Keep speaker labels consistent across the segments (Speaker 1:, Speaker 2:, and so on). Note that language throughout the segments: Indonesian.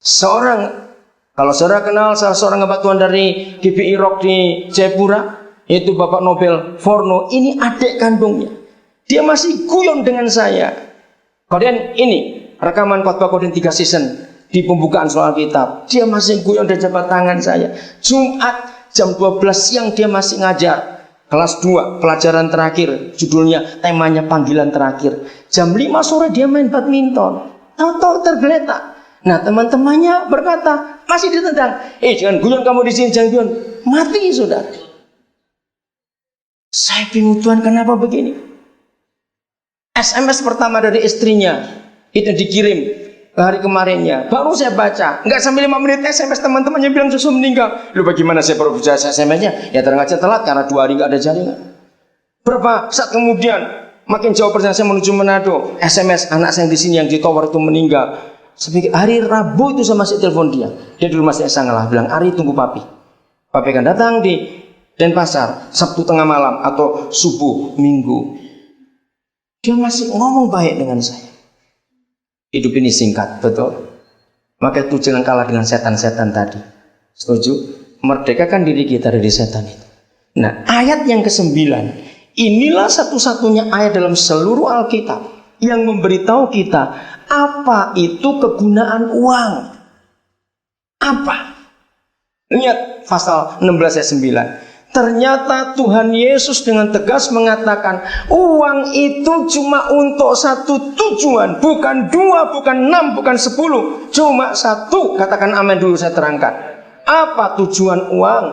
Speaker 1: Seorang, kalau saudara kenal salah seorang hamba Tuhan dari GBI Rock di Jayapura, yaitu Bapak Nobel Forno, ini adik kandungnya. Dia masih guyon dengan saya. Kemudian ini rekaman khotbah Koden 3 season di pembukaan soal kitab. Dia masih guyon dan jabat tangan saya. Jumat jam 12 siang dia masih ngajar. Kelas 2, pelajaran terakhir. Judulnya, temanya panggilan terakhir. Jam 5 sore dia main badminton. Tahu-tahu tergeletak. Nah, teman-temannya berkata, masih ditendang. Jangan guyon kamu di sini, jangan guyon. Mati, saudara. Saya bingung, Tuhan, kenapa begini? SMS pertama dari istrinya itu dikirim hari kemarinnya. Baru saya baca, nggak sampai 5 menit SMS teman-temannya bilang Joshua meninggal. Lu bagaimana saya baru baca SMS-nya? Ya ternyata telat karena 2 hari nggak ada jaringan. Berapa saat kemudian, makin jauh perjalanan saya menuju Manado, SMS anak saya di sini yang di tower itu meninggal. Hari Rabu itu saya masih telepon dia. Dia di rumah saya Sanggalah bilang, Ari tunggu papi. Papi akan datang di Denpasar Sabtu tengah malam atau subuh Minggu. Dia masih ngomong baik dengan saya. Hidup ini singkat, betul. Maka itu jangan kalah dengan setan-setan tadi. Setuju? Merdekakan diri kita dari setan itu. Nah, ayat yang ke-9, inilah satu-satunya ayat dalam seluruh Alkitab yang memberitahu kita apa itu kegunaan uang. Apa? Lihat pasal 16 ayat 9. Ternyata Tuhan Yesus dengan tegas mengatakan, uang itu cuma untuk satu tujuan, bukan 2, bukan 6, bukan 10, cuma satu. Katakan amin dulu, saya terangkan. Apa tujuan uang?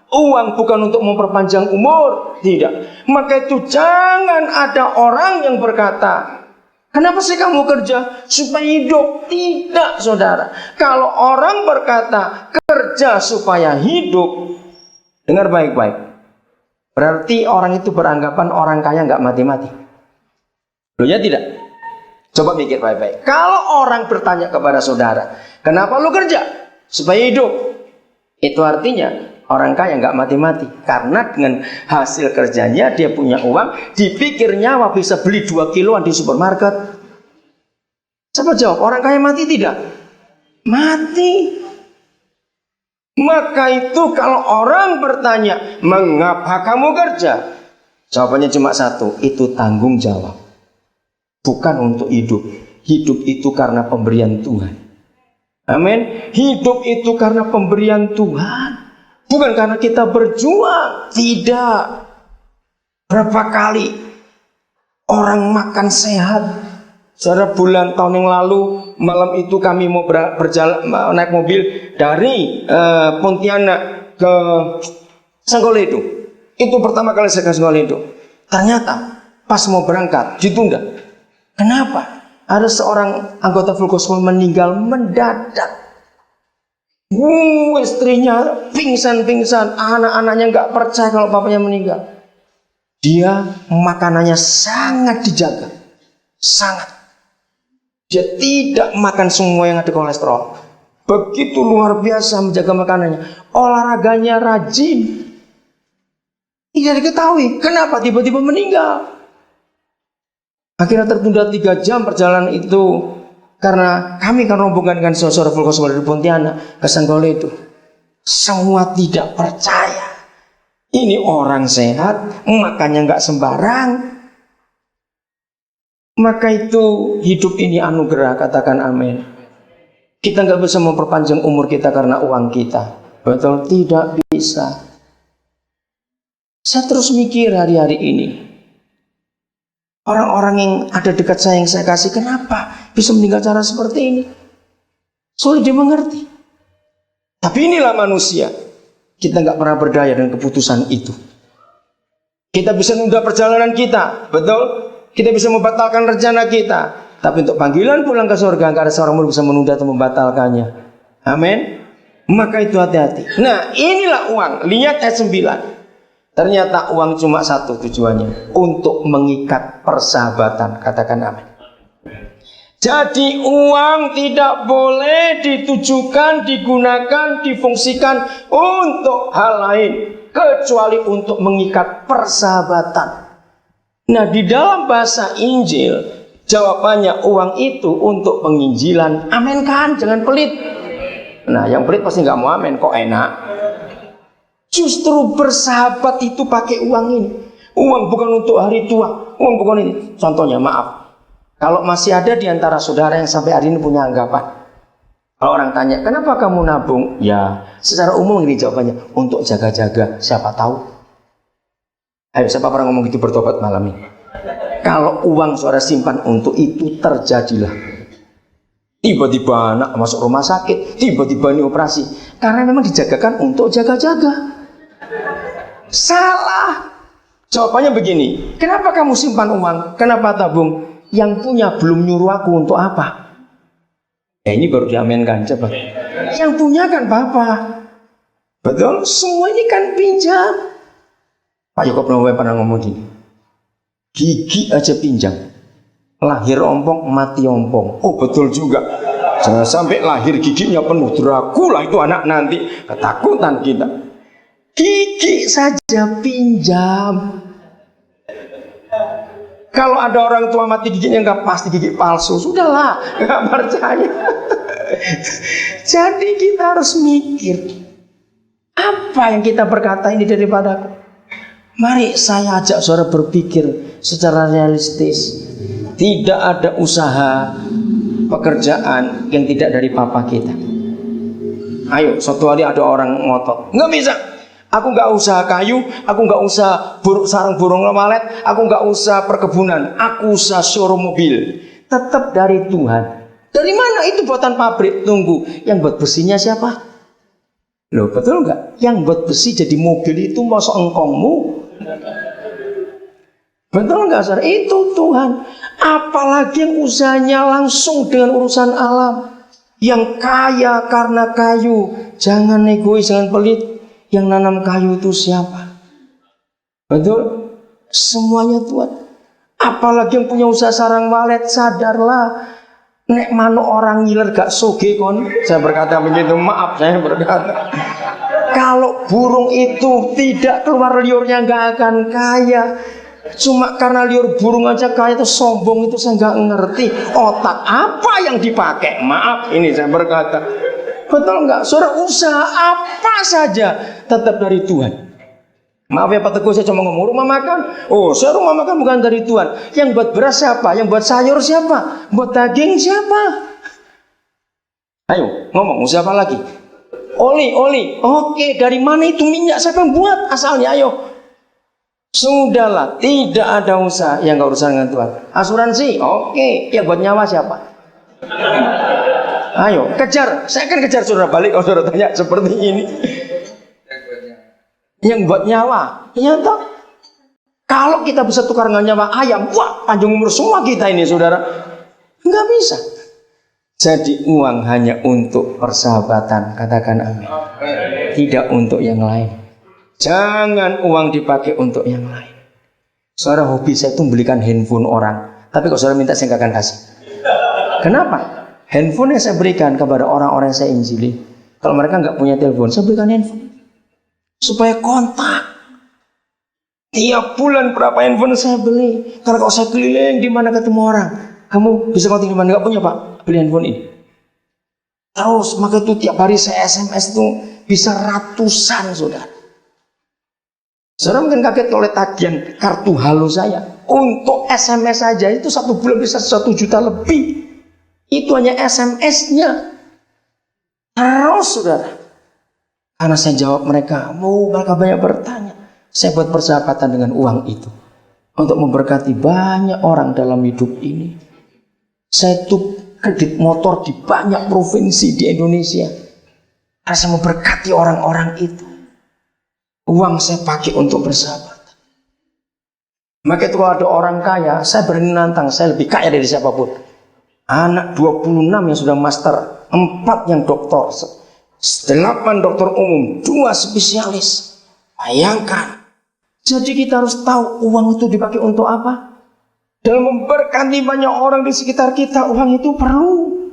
Speaker 1: Uang bukan untuk memperpanjang umur, tidak. Maka itu jangan ada orang yang berkata, kenapa sih kamu kerja? Supaya hidup. Tidak, saudara. Kalau orang berkata kerja supaya hidup, dengar baik-baik. Berarti orang itu beranggapan orang kaya nggak mati-mati. Loh ya tidak? Coba mikir baik-baik. Kalau orang bertanya kepada saudara, kenapa lu kerja? Supaya hidup. Itu artinya orang kaya nggak mati-mati. Karena dengan hasil kerjanya dia punya uang, dipikirnya wah bisa beli 2 kiloan di supermarket. Siapa jawab? Orang kaya mati tidak? Mati. Maka itu kalau orang bertanya, mengapa kamu kerja? Jawabannya cuma satu, itu tanggung jawab. Bukan untuk hidup. Hidup itu karena pemberian Tuhan. Amin. Hidup itu karena pemberian Tuhan. Bukan karena kita berjuang. Tidak. Berapa kali orang makan sehat. Saudara, bulan tahun yang lalu, malam itu kami mau berjalan naik mobil dari Pontianak ke Sanggoledo. Itu pertama kali saya ke Sanggoledo. Ternyata pas mau berangkat ditunda. Kenapa? Ada seorang anggota full gospel meninggal mendadak. Istrinya pingsan-pingsan, anak-anaknya nggak percaya kalau bapaknya meninggal. Dia makanannya sangat dijaga, sangat. Dia tidak makan semua yang ada kolesterol. Begitu luar biasa menjaga makanannya. Olahraganya rajin. Tidak diketahui kenapa tiba-tiba meninggal. Akhirnya tertunda 3 jam perjalanan itu. Karena kami kan rombongan dengan saudara full gospel dari Pontianak ke Sanggoledo. Semua tidak percaya. Ini orang sehat, makannya nggak sembarang. Maka itu hidup ini anugerah, katakan amin. Kita nggak bisa memperpanjang umur kita karena uang kita. Betul? Tidak bisa. Saya terus mikir hari-hari ini. Orang-orang yang ada dekat saya yang saya kasih, kenapa bisa meninggal cara seperti ini? Sulit dimengerti. Tapi inilah manusia. Kita nggak pernah berdaya dengan keputusan itu. Kita bisa nunda perjalanan kita, betul? Kita bisa membatalkan rencana kita. Tapi untuk panggilan pulang ke surga, nggak ada seorang pun bisa menunda atau membatalkannya. Amin. Maka itu hati-hati. Nah, inilah uang. Lihat ayat 9. Ternyata uang cuma satu tujuannya, untuk mengikat persahabatan. Katakan amin. Jadi uang tidak boleh ditujukan, digunakan, difungsikan untuk hal lain kecuali untuk mengikat persahabatan. Nah, di dalam bahasa Injil jawabannya uang itu untuk penginjilan. Amin kan? Jangan pelit. Nah, yang pelit pasti nggak mau amin, kok enak. Justru bersahabat itu pakai uang ini. Uang bukan untuk hari tua, uang bukan ini. Contohnya, maaf, kalau masih ada di antara saudara yang sampai hari ini punya anggapan, kalau orang tanya, kenapa kamu nabung? Ya, secara umum ini jawabannya, untuk jaga-jaga, siapa tahu. Ayo, siapa pernah ngomong gitu bertobat malam ini? Kalau uang saudara simpan untuk itu, terjadilah tiba-tiba anak masuk rumah sakit, tiba-tiba ini operasi, karena memang dijagakan untuk jaga-jaga. Salah. Jawabannya begini, kenapa kamu simpan uang? Kenapa tabung? Yang punya belum nyuruh aku untuk apa? Ini baru diaminkan, coba. Yang punya kan Bapak. Betul, semua ini kan pinjam. Pak Yaakob Nawawi pernah ngomong gini, gigi aja pinjam, lahir ompong, mati ompong. Oh betul juga. Jangan sampai lahir giginya penuh Dracula, itu anak nanti ketakutan kita. Gigi saja pinjam. Kalau ada orang tua mati giginya nggak pasti gigi palsu, sudahlah, nggak percaya. Jadi kita harus mikir, apa yang kita berkata ini daripadaku. Mari saya ajak saudara berpikir secara realistis. Tidak ada usaha pekerjaan yang tidak dari papa kita. Ayo, suatu hari ada orang ngotot, nggak bisa. Aku nggak usah kayu, aku nggak usah sarang burung walet, aku nggak usah perkebunan, aku usah showroom mobil. Tetap dari Tuhan. Dari mana itu buatan pabrik? Tunggu, yang buat besinya siapa? Loh, betul nggak? Yang buat besi jadi mobil itu masuk engkongmu. Betul nggak, saudara? Itu Tuhan. Apalagi yang usahanya langsung dengan urusan alam, yang kaya karena kayu. Jangan egois, jangan pelit. Yang nanam kayu itu siapa? Betul? Semuanya Tuhan. Apalagi yang punya usaha sarang walet, sadarlah. Nek mano orang ngiler gak soge kon. Saya berkata begitu, maaf saya berkata. Kalau burung itu tidak keluar liurnya gak akan kaya. Cuma karena liur burung aja kaya itu sombong, itu saya gak ngerti. Otak apa yang dipakai? Maaf ini saya berkata. Betul nggak? Saudara, usaha apa saja tetap dari Tuhan. Maaf ya Pak Teguh, saya cuma ngomong rumah makan. Oh, saya rumah makan bukan dari Tuhan. Yang buat beras siapa? Yang buat sayur siapa? Buat daging siapa? Ayo ngomong, usaha apa lagi? Oli. Oke, dari mana itu minyak? Siapa yang buat asalnya? Ayo. Sudahlah, tidak ada usaha yang nggak urusan dengan Tuhan. Asuransi, oke. Yang buat nyawa siapa? Ayo kejar, saya akan kejar saudara balik kalau saudara tanya seperti ini. Yang buat nyawa, iya toh. Kalau kita bisa tukar dengan nyawa ayam, wah panjang umur semua kita ini saudara. Nggak bisa. Jadi uang hanya untuk persahabatan, katakan amin. Tidak untuk yang lain. Jangan uang dipakai untuk yang lain. Saudara, hobi saya itu belikan handphone orang, tapi kalau saudara minta saya nggak akan kasih. Kenapa? Handphone yang saya berikan kepada orang-orang yang saya injili, kalau mereka nggak punya telepon, saya berikan handphone supaya kontak. Tiap bulan berapa handphone saya beli? Karena kalau saya keliling di mana ketemu orang, kamu bisa kontak di mana? Nggak punya Pak, beli handphone ini. Terus maka itu tiap hari saya SMS itu bisa ratusan saudara. Saudara mungkin kaget oleh tagihan kartu halo saya. Untuk SMS saja itu satu bulan bisa 1 juta lebih. Itu hanya SMS-nya. Terus saudara, karena saya jawab mereka banyak bertanya. Saya buat persahabatan dengan uang itu untuk memberkati banyak orang dalam hidup ini. Saya tuh kredit motor di banyak provinsi di Indonesia. Karena saya memberkati orang-orang itu. Uang saya pakai untuk bersahabatan. Maka itu kalau ada orang kaya, saya berani nantang, saya lebih kaya dari siapapun. Anak 26 yang sudah master, 4 yang doktor, 8 dokter umum, 2 spesialis. Bayangkan. Jadi kita harus tahu uang itu dipakai untuk apa. Dalam memberkati banyak orang di sekitar kita, uang itu perlu.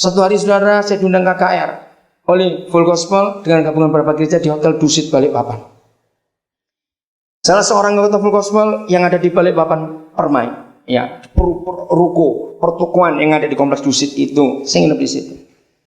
Speaker 1: Satu hari saudara, saya diundang KKR oleh Full Gospel dengan gabungan beberapa gereja di Hotel Dusit Balikpapan. Salah seorang anggota Full Gospel yang ada di Balikpapan Permai. Ya, ruko pertukuan yang ada di kompleks Dusit itu, saya nginep di situ.